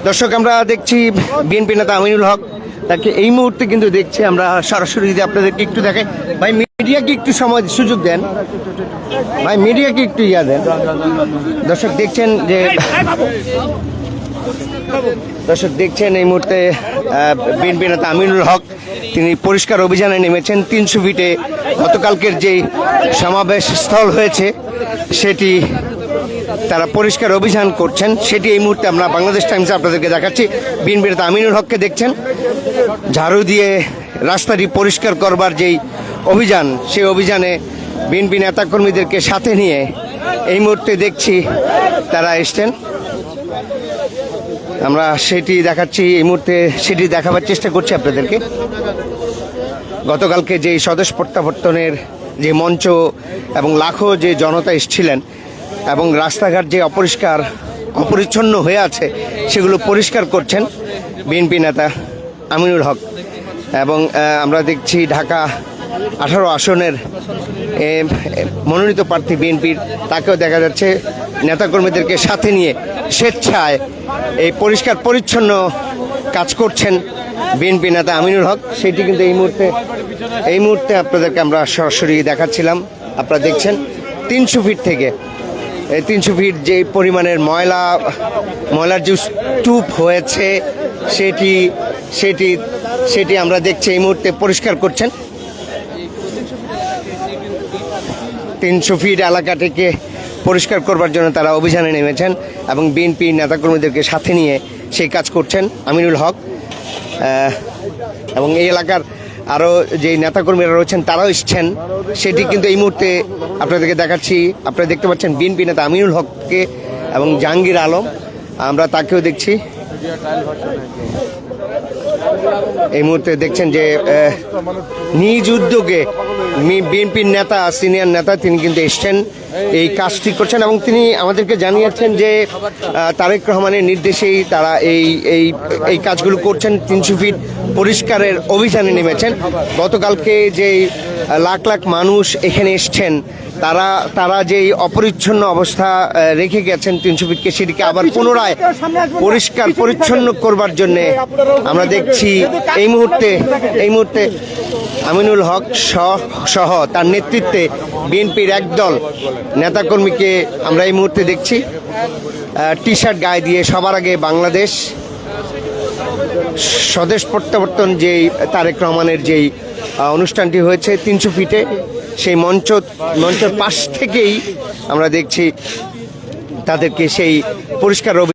দর্শক, আমরা দেখছি বিএনপি নেতা আমিনুল হক, তাকে এই মুহূর্তে কিন্তু দেখছি আমরা সরাসরি। যদি আপনাদেরকে একটু দেখাই, ভাই মিডিয়াকে একটু সময় সুযোগ দেন, ভাই মিডিয়াকে একটু ইয়া দেন। দর্শক দেখছেন এই মুহূর্তে বিএনপি নেতা আমিনুল হক তিনি পরিষ্কার অভিযানে নেমেছেন। 300 ফিটে গতকালকের যেই সমাবেশ স্থল হয়েছে সেটি তারা পরিষ্কার অভিযান করছেন, সেটি এই মুহূর্তে আমরা বাংলাদেশ টাইমসে আপনাদেরকে দেখাচ্ছি। বিএনপি নেতা আমিনুল হককে দেখছেন ঝাড়ু দিয়ে রাস্তাটি পরিষ্কার করবার যেই অভিযান, সেই অভিযানে বিএনপি নেতাকর্মীদেরকে সাথে নিয়ে এই মুহূর্তে দেখছি তারা এসছেন। আমরা সেটি দেখাচ্ছি এই মুহূর্তে, সেটি দেখাবার চেষ্টা করছি আপনাদেরকে। গতকালকে যে স্বদেশ প্রত্যাবর্তনের যে মঞ্চ এবং লাখো যে জনতা এসেছিলেন এবং রাস্তাঘাট যে অপরিচ্ছন্ন হয়ে আছে সেগুলো পরিষ্কার করছেন বিএনপি নেতা আমিনুল হক। এবং আমরা দেখছি ঢাকা 18 আসনের মনোনীত প্রার্থী বিএনপির, তাকেও দেখা যাচ্ছে নেতাকর্মীদেরকে সাথে নিয়ে স্বেচ্ছায় এই পরিষ্কার পরিচ্ছন্ন কাজ করছেন বিএনপি নেতা আমিনুল হক। সেটি কিন্তু এই মুহূর্তে আপনাদেরকে আমরা সরাসরি দেখাচ্ছিলাম। আপনারা দেখছেন 300 ফিট থেকে, এই 300 ফিট যে পরিমাণের ময়লার যে স্তূপ হয়েছে সেটি আমরা দেখছি এই মুহূর্তে পরিষ্কার করছেন। 300 ফিট এলাকাটিকে পরিষ্কার করবার জন্য তারা অভিযানে নেমেছেন এবং বিএনপি নেতাকর্মীদেরকে সাথে নিয়ে সেই কাজ করছেন আমিনুল হক। এবং এই এলাকার আরও যে নেতাকর্মীরা রয়েছেন তারাও এসছেন, সেটি কিন্তু এই মুহূর্তে আপনাদেরকে দেখাচ্ছি। আপনারা দেখতে পাচ্ছেন বিএনপি নেতা আমিনুল হককে এবং জাহাঙ্গীর আলম, আমরা তাকেও দেখছি। এই মুহূর্তে দেখছেন যে নিজ উদ্যোগে বিএনপির নেতা, সিনিয়র নেতা, তিনি কিন্তু এসছেন, এই কাজটি করছেন এবং তিনি আমাদেরকে জানিয়েছেন যে তারেক রহমানের নির্দেশেই তারা এই কাজগুলো করছেন। 300 ফিট পরিষ্কারের অভিযানে নেমেছেন। গতকালকে যে লাখ লাখ মানুষ এখানে এসছেন, তারা যেই অপরিচ্ছন্ন অবস্থা রেখে গেছেন 300 ফিটকে, সেটিকে আবার পুনরায় পরিষ্কার পরিচ্ছন্ন করবার জন্যে আমরা দেখছি এই মুহূর্তে আমিনুল হক সহ তার নেতৃত্বে বিএনপির একদল নেতাকর্মীকে আমরা এই মুহূর্তে দেখছি টি শার্ট গায়ে দিয়ে। সবার আগে বাংলাদেশ স্বদেশ প্রত্যাবর্তন যেই তারেক রহমানের যেই অনুষ্ঠানটি হয়েছে 300 ফিটে, সেই মঞ্চের পাশ থেকেই আমরা দেখছি তাদেরকে সেই পরিষ্কার